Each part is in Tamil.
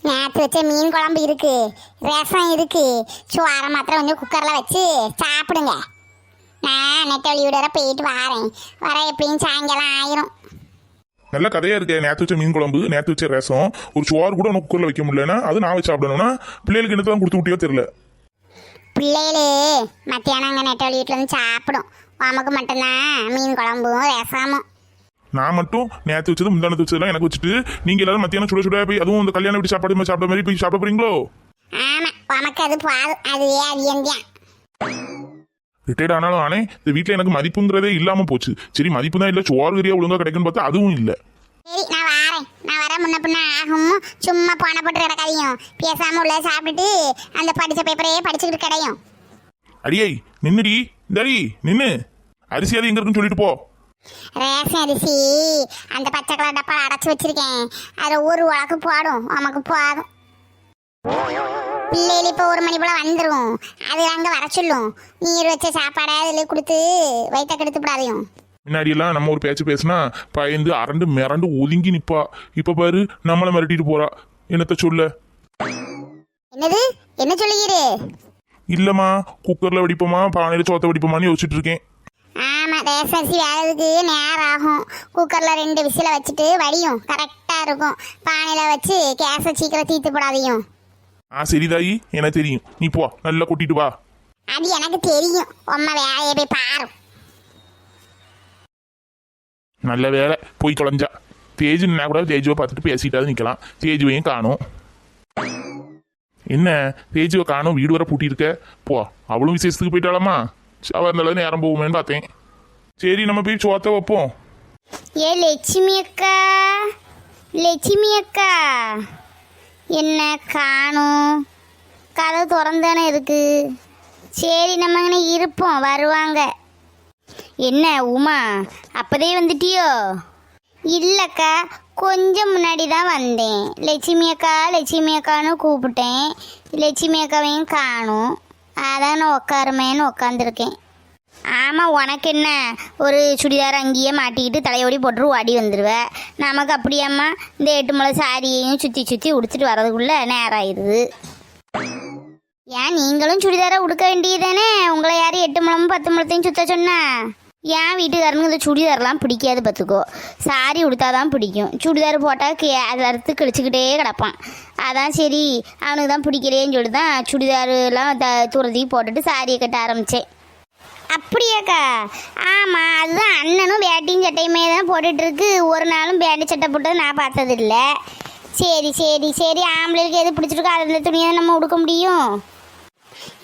நேற்று வச்ச மீன் குழம்பு இருக்கு, ரசம் இருக்கு, சோறை மாத்திரம் கொஞ்சம் குக்கரில் வச்சு சாப்பிடுங்க. நான் நெட்டவழி விட போயிட்டு வர எப்படியும் சாயங்காலம் ஆயிரும். நல்ல கதையா இருக்கே. நேற்று வச்ச மீன் குழம்பு, நேற்று வச்ச ரசம், ஒரு சோறு கூட உனக்கு குக்கரில் வைக்க முடியலன்னா அது நான் வச்சு சாப்பிடணும்னா பிள்ளைகளுக்கு என்னத்தான் கொடுத்து விட்டியோ தெரியல. பிள்ளைகளு மத்தியானம் அங்கே நெட்டவழி வீட்டில் வந்து சாப்பிடும். உமக்கு மட்டும்தான் மீன் குழம்பும் ரசமும். நான் மட்டும் நேற்று வச்சது முந்தானத்து வச்சதெல்லாம் எனக்கு வச்சுட்டு நீங்க எல்லாரும் மத்தியானம் சுட சுட போய் அதுவும் இந்த கல்யாண வீட்டு சாப்பாடு சாப்பிட மாதிரி போய் சாப்பிட போறீங்களோ? ஆமா, உமக்கு அது போதும். அதுவே அது எங்கேயா ரிட்டையர்ட் ஆனாலும் ஆனே இந்த வீட்டில் எனக்கு மதிப்புங்கிறதே இல்லாம போச்சு. சரி மதிப்பு தான் இல்லை, சோறு கறியா ஒழுங்கா கிடைக்குன்னு பார்த்தா அதுவும் இல்லை. சரி, நான் வர முன்ன பின்ன ஆகும். சும்மா போன போட்டு கிடக்காதையும் பேசாம உள்ள சாப்பிட்டுட்டு அந்த படிச்ச பேப்பரையே படிச்சுக்கிட்டு கிடையும். அடியை நின்னுடி, தரி நின்னு, அரிசி அது எங்க இருக்குன்னு சொல்லிட்டு போ. ரேஷன் அரிசி அந்த பச்சை கலர் டப்பால அடைச்சு வச்சிருக்கேன். அதில் ஒரு உலக்கு போடும், உமக்கு போதும். பிள்ளைகள் இப்போ 1 மணி போல வந்துடும். அது அங்கே வர சொல்லும். நீர் வச்ச சாப்பாடை அதில் கொடுத்து வயிற்ற கெடுத்து விடாதையும். முன்னாடி எல்லாம் நம்ம ஒரு பேச்சு பேசினா பயந்து அரண்டு மிரண்டு ஒதுங்கி நிப்பா. இப்ப பாரு நம்மளை மிரட்டிட்டு போறா. என்னத்த சொல்ல? என்னது என்ன சொல்லுகிறே? இல்லம்மா, குக்கர்ல வடிப்போமா பானையில சோத்த வடிப்போமான்னு யோசிச்சுட்டு இருக்கேன். ஆமாம், ரேஷன் அரிசி வேறதுக்கு நேரம் ஆகும். குக்கரில் 2 விசில வச்சுட்டு வடியும், கரெக்டாக இருக்கும். பானையில் வச்சு கேஸை சீக்கிரம் தீர்த்து போடாதையும். சரிதாயி, எனக்கு தெரியும். நீ போ, நல்லா கொட்டிட்டு வா. அது எனக்கு தெரியும். உம்மா வேலையை போய் பாரு. நல்ல வேலை போய் தொலைஞ்சா. தேஜு நின்னா கூட தேஜுவை பார்த்துட்டு பேசிட்டாது நிற்கலாம். தேஜுவையும் காணும். என்ன தேஜுவை காணும், வீடு வர பூட்டியிருக்க. போ, அவளும் விசேஷத்துக்கு போயிட்டாலாமா? அவ இருந்தாலும் நேரம் போகுமேன்னு பார்த்தேன். சரி நம்ம போய் சோத்த வைப்போம். ஏ லட்சுமி அக்கா, லட்சுமி அக்கா, என்ன காணும்? கதவு திறந்தானே இருக்கு. சரி நம்ம இங்கே இருப்போம், வருவாங்க. என்ன உமா, அப்போதே வந்துட்டியோ? இல்லைக்கா, கொஞ்சம் முன்னாடி தான் வந்தேன். லட்சுமி அக்கா லட்சுமி அக்கான்னு கூப்பிட்டேன். லட்சுமி அக்காவையும் காணும். அதான் நான் உட்காருமேன்னு உட்காந்துருக்கேன். ஆமாம், உனக்கு என்ன, ஒரு சுடிதார் அங்கேயே மாட்டிக்கிட்டு தலையோடி போட்டு ஓடி வந்துடுவேன். நமக்கு அப்படியாம்மா இந்த 8 முளை சாரியையும் சுற்றி சுற்றி உடுத்துட்டு வர்றதுக்குள்ளே நேரம் ஆயிடுது. ஏன் நீங்களும் சுடிதாரை உடுக்க வேண்டியதானே? உங்களை யாரும் 8 முழமும் 10 முழத்தையும் சுற்ற சொன்னா? ஏன் வீட்டுக்காரனுக்கு இந்த சுடிதார்லாம் பிடிக்காது பார்த்துக்கோ. சாரி உடுத்தாதான் பிடிக்கும். சுடிதார் போட்டால் அதை அறுத்து கழிச்சுக்கிட்டே கிடப்பான். அதான் சரி அவனுக்கு தான் பிடிக்கலேன்னு சொல்லி தான் சுடிதாரெலாம் தூரத்துக்கு போட்டுட்டு சாரியை கட்ட ஆரம்பித்தேன். அப்படியாக்கா? ஆமாம், அதுதான் அண்ணனும் பேட்டியும் சட்டையுமே தான் போட்டுட்ருக்கு. ஒரு நாளும் பேட்டி சட்டை போட்டது நான் பார்த்ததில்ல. சரி சரி சரி, ஆம்பளைக்கு எது பிடிச்சிருக்கோ அந்த துணியை நம்ம உடுக்க முடியும்.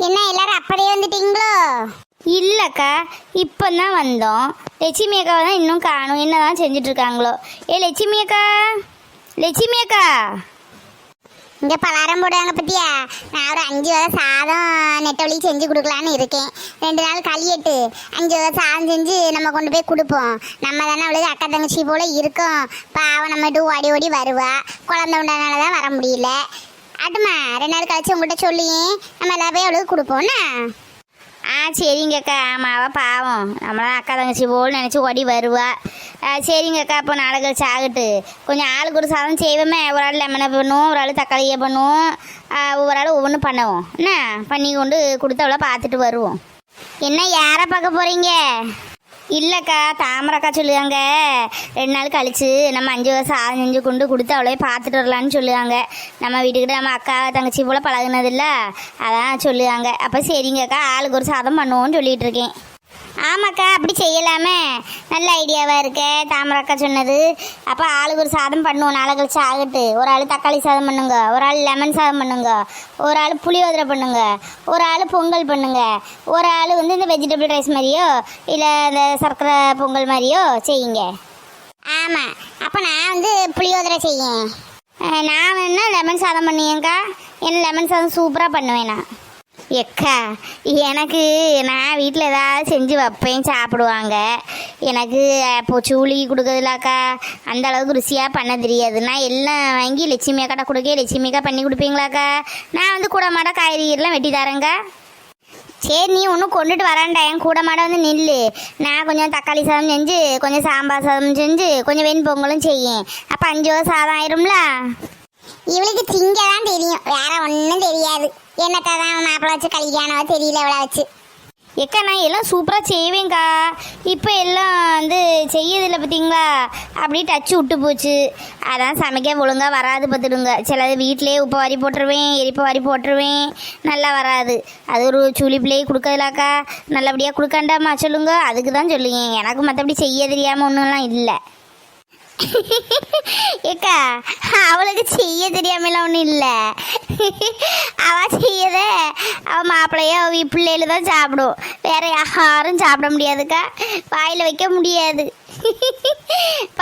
என்ன எல்லாரும் அப்படியே வந்துட்டீங்களோ? இல்லைக்கா, இப்போ தான் வந்தோம். லட்சுமி அக்காவை தான் இன்னும் காணும். என்ன தான் செஞ்சிட்ருக்காங்களோ? ஏ லட்சுமி அக்கா, லட்சுமி அக்கா, இங்கே பலாரம் போடுவாங்க பற்றியா? நான் ஒரு 5 வகை சாதம் நெட்டவழி செஞ்சு கொடுக்கலான்னு இருக்கேன். 2 நாள் கழியட்டு 5 வகை சாதம் செஞ்சு நம்ம கொண்டு போய் கொடுப்போம். நம்ம தானே அவளுக்கு அக்கா தங்கச்சி போல் இருக்கோம். பாவம் நம்மகிட்ட ஓடி ஓடி வருவா. குழந்தை உண்டானால தான் வர முடியல. அதுமா 2 நாள் கழிச்சு உங்கள்கிட்ட சொல்லியே நம்ம எல்லாம் போய் அவளுக்கு கொடுப்போம்னா. சரிங்கக்கா. ஆமாம், அவள் பாவம் நம்மளாம் அக்கா தங்கச்சி போல் நினச்சி ஓடி வருவா. சரிங்கக்கா, அப்போ நாளை கழிச்சு ஆகட்டு. கொஞ்சம் ஆளுக்கு ஒரு சாதம் செய்வோமே. ஒரு ஆள் லெமனை பண்ணுவோம், ஒரு ஆள் தக்காளியை பண்ணுவோம், ஒவ்வொரு ஆள் ஒவ்வொன்றும் பண்ணுவோம். என்ன பண்ணி கொண்டு கொடுத்து அவளை பார்த்துட்டு வருவோம். என்ன யாரை பார்க்க போகிறீங்க? இல்லைக்கா, தாமரக்கா சொல்லுவாங்க 2 நாள் கழிச்சு நம்ம 5 வகை சாதம் செஞ்சு கொண்டு கொடுத்து அவளே பார்த்துட்டு வரலான்னு சொல்லுவாங்க. நம்ம வீட்டுக்கிட்ட நம்ம அக்கா தங்கச்சி போல் பழகுனதில்ல, அதான் சொல்லுவாங்க. அப்போ சரிங்கக்கா, ஆளுக்கு ஒரு சாதம் பண்ணுவோன்னு சொல்லிகிட்டு இருக்கேன். ஆமாக்கா, அப்படி செய்யலாமே, நல்ல ஐடியாவாக இருக்கே தாமரக்கா சொன்னது. அப்போ ஆளுக்கு ஒரு சாதம் பண்ணுவோம். நாளை கழிச்சு ஆகட்டு. ஒரு ஆள் தக்காளி சாதம் பண்ணுங்க, ஒரு ஆள் லெமன் சாதம் பண்ணுங்க, ஒரு ஆள் புளியோதரை பண்ணுங்க, ஒரு ஆள் பொங்கல் பண்ணுங்க, ஒரு ஆள் வந்து இந்த வெஜிடபிள் ரைஸ் மாதிரியோ இல்லை இந்த சர்க்கரை பொங்கல் மாதிரியோ செய்யுங்க. ஆமாம், அப்போ நான் வந்து புளியோதரை செய்யேன். நான் வேணா லெமன் சாதம் பண்ணுவேங்க்கா. ஏன்னா லெமன் சாதம் சூப்பராக பண்ணுவேன் நான். எக்கா, எனக்கு நான் வீட்டில் ஏதாவது செஞ்சு வைப்பேன், சாப்பிடுவாங்க. எனக்கு இப்போ சூளி கொடுக்குறதுலாக்கா அந்த அளவுக்கு ருசியாக பண்ண தெரியாது. நான் எல்லாம் வாங்கி லட்சுமி அக்காட்ட கொடுக்க லட்சுமி அக்கா பண்ணி கொடுப்பீங்களாக்கா? நான் வந்து கூட மாட காய்கறிலாம் வெட்டி தரேங்க. சரி, நீ ஒன்றும் கொண்டுட்டு வரான்டா, என் கூட மாட வந்து நில்லு. நான் கொஞ்சம் தக்காளி சாதம் செஞ்சு கொஞ்சம் சாம்பார் சாதம் செஞ்சு கொஞ்சம் வெண் பொங்கலும் செய்யேன். அப்போ 5 வகை சாதம் ஆயிரும்ல. இவளுக்கு திங்க தான் தெரியும், வேற ஒன்றும் தெரியாது. என்னத்தை தான் மாப்பிள்ளை வச்சு கல்யாணவோ தெரியல இவளை வச்சு. ஏக்கா நான் எல்லாம் சூப்பராக செய்வேங்க்கா. இப்போ எல்லாம் வந்து செய்யதில்லை பார்த்தீங்களா, அப்படியே டச்சு விட்டு போச்சு. அதான் சமைக்க ஒழுங்காக வராது பார்த்துடுங்க. சிலது வீட்டிலே உப்பை வாரி போட்டுருவேன், எரிப்பை வாரி போட்டுருவேன், நல்லா வராது. அது ஒரு சுழிப்பிள்ளையே கொடுக்கறதுலாக்கா, நல்லபடியாக கொடுக்காண்டாமா சொல்லுங்க. அதுக்கு தான் சொல்லுங்க, எனக்கு மற்றபடி செய்ய தெரியாமல் ஒன்றும்லாம் இல்லை. ஏக்கா அவளுக்கு செய்ய தெரியாமலாம் ஒன்றும் இல்லை. அவள் செய்யத அவள் மாப்பிள்ளையோ அவள் பிள்ளையில தான் சாப்பிடும், வேற யாரும் சாப்பிட முடியாதுக்கா, வாயில் வைக்க முடியாது.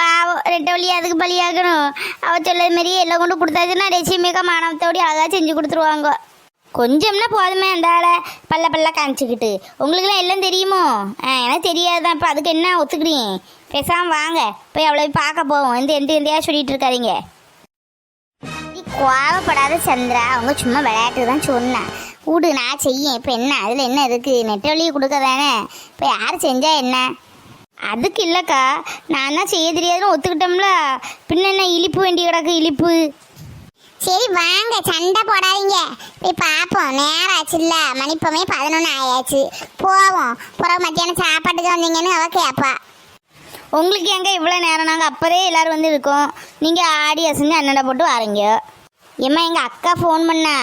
பாவம் ரெட்டை வழியாக அதுக்கு பலியாகணும். அவள் சொல்லது மாரி எல்லாம் கொண்டு கொடுத்தாச்சுன்னா லட்சுமிக்கா மானவத்தோடி அழகாக செஞ்சு கொடுத்துருவாங்க. கொஞ்சம்னா போதுமே அந்த ஆளை பல்ல காமிச்சிக்கிட்டு. உங்களுக்குலாம் எல்லாம் தெரியுமோ? எனக்கு தெரியாதுதான். இப்போ அதுக்கு என்ன ஒத்துக்கிறீங்க? பேசாமல் வாங்க போய் அவளை பார்க்க போவோம். எந்தையா சொல்லிட்டு இருக்காதீங்க. கோவப்படாத சந்திரா, அவங்க சும்மா விளையாட்டு தான் சொன்னேன். கூடு நான் செய்யேன். இப்போ என்ன அதில் என்ன இருக்குது? நெட்டவழியை கொடுக்க தானே. இப்போ யார் செஞ்சா என்ன? அதுக்கு இல்லைக்கா, நான் தான் செய்ய தெரியாதுன்னு ஒத்துக்கிட்டோம்ல, பின்ன என்ன இழிப்பு வேண்டி கிடக்கு இழிப்பு. சரி வாங்க, சண்டை போடாதீங்க, போய் பார்ப்போம். நேரம் ஆச்சுல்ல, மணிப்பமே 11 ஆயாச்சு. போவோம். பிறகு மத்தியானம் சாப்பாட்டுக்கு வந்தீங்கன்னு அவள் கேட்பா. உங்களுக்கு எங்க இவ்வளோ நேரம்? நாங்கள் அப்போதே எல்லோரும் வந்து இருக்கோம். நீங்கள் ஆடி அசைஞ்சு அண்ணனை போட்டு வரீங்க. ஏம்மா எங்கள் அக்கா ஃபோன் பண்ணா,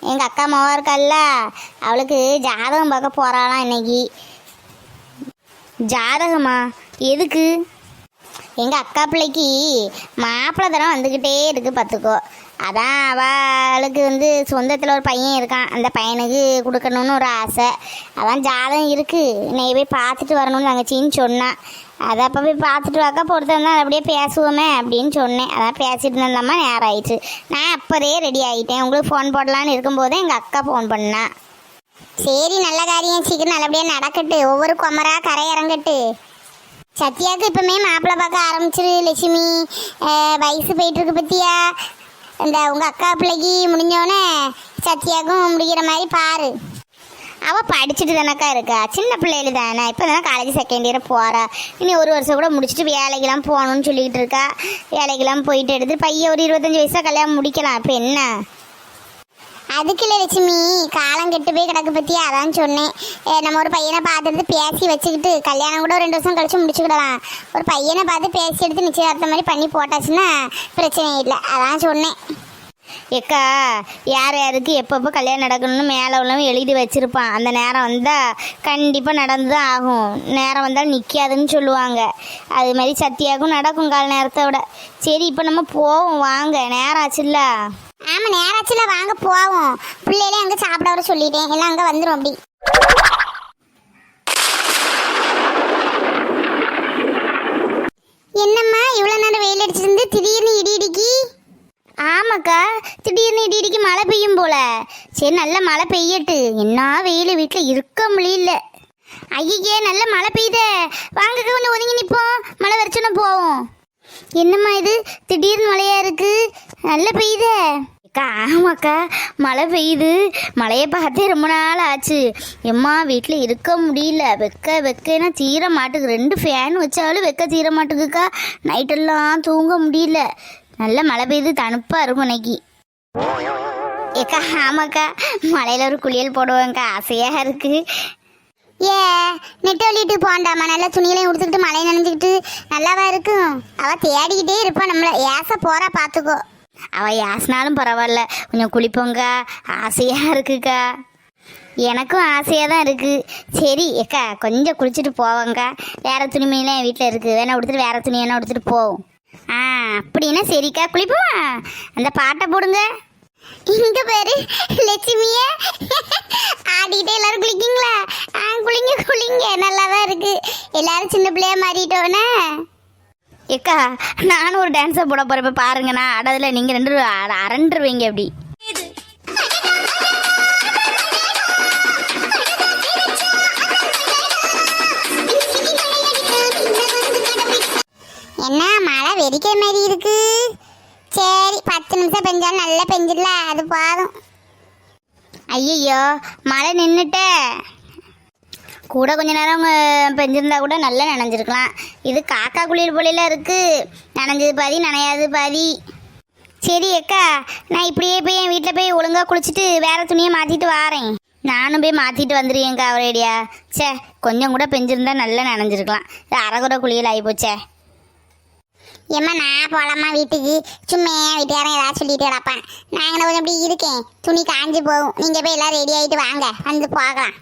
எங்கள் அக்கா மவா இருக்கால்ல, அவளுக்கு ஜாதகம் பார்க்க போகிறாளாம் இன்னைக்கு. ஜாதகமா? எதுக்கு? எங்கள் அக்கா பிள்ளைக்கு மாப்பிள்ளை தரம் வந்துக்கிட்டே இருக்கு பார்த்துக்கோ. அதான் அவளுக்கு வந்து சொந்தத்தில் ஒரு பையன் இருக்கான், அந்த பையனுக்கு கொடுக்கணுன்னு ஒரு ஆசை. அதான் ஜாதகம் இருக்குது, இன்னைக்கு போய் பார்த்துட்டு வரணும்னு தங்கச்சின்னு சொன்னான். அதை அப்போ போய் பார்த்துட்டு வாக்கா, பொறுத்தவங்க அப்படியே பேசுவோமே அப்படின்னு சொன்னேன். அதான் பேசிட்டு இருந்தோம்மா, நேரம் ஆயிடுச்சு. நான் அப்போதே ரெடி ஆகிட்டேன். உங்களுக்கு ஃபோன் போடலான்னு இருக்கும்போதே எங்கள் அக்கா ஃபோன் பண்ணா. சரி நல்ல காரியம், சீக்கிரம் நல்லபடியாக நடக்கட்டு, ஒவ்வொரு குமரா கரை இறங்கட்டு. சத்யாவுக்கு இப்போமே மாப்பிள்ளை பார்க்க ஆரம்பிச்சிரு லட்சுமி. வயசு போயிட்டுருக்கு பற்றியா? இந்த உங்கள் அக்கா பிள்ளைக்கு முடிஞ்சோடனே சத்யாவுக்கும் முடிக்கிற மாதிரி பாரு. அவள் படிச்சுட்டு தானக்கா இருக்கா, சின்ன பிள்ளைகள் தானே, இப்போ தானே காலேஜ் செகண்ட் இயர் போகிறா. இனி ஒரு வருஷம் கூட முடிச்சுட்டு வேலைக்கெல்லாம் போகணுன்னு சொல்லிக்கிட்டு இருக்கா. வேலைக்கெல்லாம் போயிட்டு எடுத்து பையன் ஒரு 25 வயசாக கல்யாணம் முடிக்கலாம். இப்போ என்ன அதுக்கு இல்லை லட்சுமி, காலம் கெட்டு போய் கிடக்கு பற்றியா? அதான் சொன்னேன். நம்ம ஒரு பையனை பார்த்துட்டு பேசி வச்சுக்கிட்டு கல்யாணம் கூட 2 வருஷம் கழிச்சு முடிச்சுக்கிடலாம். ஒரு பையனை பார்த்து பேசி எடுத்து நிச்சயதார்த்தம் மாதிரி பண்ணி போட்டாச்சுன்னா பிரச்சனை இல்லை. அதான் சொன்னேன். ஏக்கா யார் யாருக்கு எப்பப்போ கல்யாணம் நடக்கணும்னு மேலே உள்ளவன் எழுதி வச்சுருப்பான். அந்த நேரம் வந்தால் கண்டிப்பாக நடந்து தான் ஆகும். நேரம் வந்தால் நிற்காதுன்னு சொல்லுவாங்க. அது மாதிரி சத்தியாகும் நடக்கும் கால நேரத்தோட. சரி இப்போ நம்ம போவோம் வாங்க, நேரம் ஆச்சுல்ல. ஆமாம் நேரம் ஆச்சுல்ல, வாங்க போவோம். பிள்ளைகளே அங்கே சாப்பிட வர சொல்லிட்டேன், எல்லாம் அங்கே வந்துடும். அப்படி என்னம்மா இவ்வளோ நேரம் வெயில் அடிச்சிருந்து திடீர்னு இடி இடிக்கி? ஆமாக்கா, திடீர்னு இடி இடிக்கு மழை பெய்யும் போல. சரி நல்ல மழை பெய்யட்டு, என்ன வெயில் வீட்டில் இருக்க முடியல. ஐயே நல்ல மழை பெய்யுத, வாங்க கொஞ்சம் ஒதுங்கி நிற்போம், மழை வரைச்சோன்னா போவோம். என்னம்மா இது திடீர்னு மழையா இருக்கு, நல்ல பெய்யுத. ஆமாக்கா மழை பெய்யுது, மழையை பார்த்தே ரொம்ப நாள் ஆச்சு. எம்மா வீட்டில் இருக்க முடியல, வெக்கைன்னா தீர மாட்டுக்கு. 2 ஃபேன் வச்சாலும் வெக்க தீர மாட்டுக்குக்கா. நைட்டெல்லாம் தூங்க முடியல. நல்ல மழை பெய்யுது, தணுப்பாக இருக்கும் இன்னைக்கு. ஏக்கா ஆமாக்கா, மழையில் ஒரு குளியல் போடுவோங்க்கா, ஆசையாக இருக்குது. நெட்டொலிட்டு போண்டாமா, நல்லா துணியலையும் உடுத்துக்கிட்டு மழையை நனைஞ்சிக்கிட்டு நல்லாவா இருக்கும்? அவள் தேடிக்கிட்டே இருப்பான் நம்மளை, ஏச போகிறா பார்த்துக்கோ. அவள் ஏசினாலும் பரவாயில்ல, கொஞ்சம் குளிப்போங்கா, ஆசையாக இருக்குக்கா. எனக்கும் ஆசையாக தான் இருக்குது. சரி ஏக்கா கொஞ்சம் குளிச்சுட்டு போவோங்க்கா. வேறு துணிமணிலாம் என் வீட்டில் இருக்குது, வேணா உடுத்துட்டு வேறு துணி வேணா உடுத்துட்டு போவோம். அப்படின்னா சரிக்கா, குளிப்போம். அந்த பாட்டை போடுங்க. இங்க பேரு லட்சுமிய ஆடிட்டே எல்லாரும் குளிக்கீங்களா? குளிங்க குளிங்க, நல்லாதான் இருக்கு. எல்லாரும் சின்ன பிள்ளையா மாறிட்டோன்னே. ஏக்கா நானும் ஒரு டான்ஸை போட போறப்ப பாருங்க, நான் ஆடதில் நீங்க 2 அரண்டுருவீங்க. அப்படி என்ன மழை வெடிக்கிற மாதிரி இருக்கு. சரி 10 நிமிஷம் பெஞ்சாலும் நல்லா பெஞ்சிடல, அது போதும். ஐயோ மழை நின்றுட்ட கூட கொஞ்ச நேரம் பெஞ்சிருந்தா கூட நல்லா நனைஞ்சிருக்கலாம். இது காக்கா குளியல் போலில இருக்கு, நனைஞ்சது பாதி நனையாது பாதி. சரி அக்கா, நான் இப்படியே போய் என் வீட்டில் போய் ஒழுங்கா குளிச்சுட்டு வேற துணியை மாற்றிட்டு வாரேன். நானும் போய் மாற்றிட்டு வந்துடுவேன்க்கா அவரேடியா. சே, கொஞ்சம் கூட பெஞ்சிருந்தா நல்லா நனைஞ்சிருக்கலாம். இது அரைகுறை குளியல் ஆகிப்போச்சே. ஏம்மா நான் போகலாமா வீட்டுக்கு? சும்மா வீட்டுக்காரன் ஏதாவது சொல்லிட்டு கிடப்பேன். நாங்கள் கொஞ்சம் இப்படி இருக்கேன், துணி காஞ்சி போகும். நீங்கள் போய் எல்லாம் ரெடி ஆகிட்டு வாங்க, வந்து போகலாம்.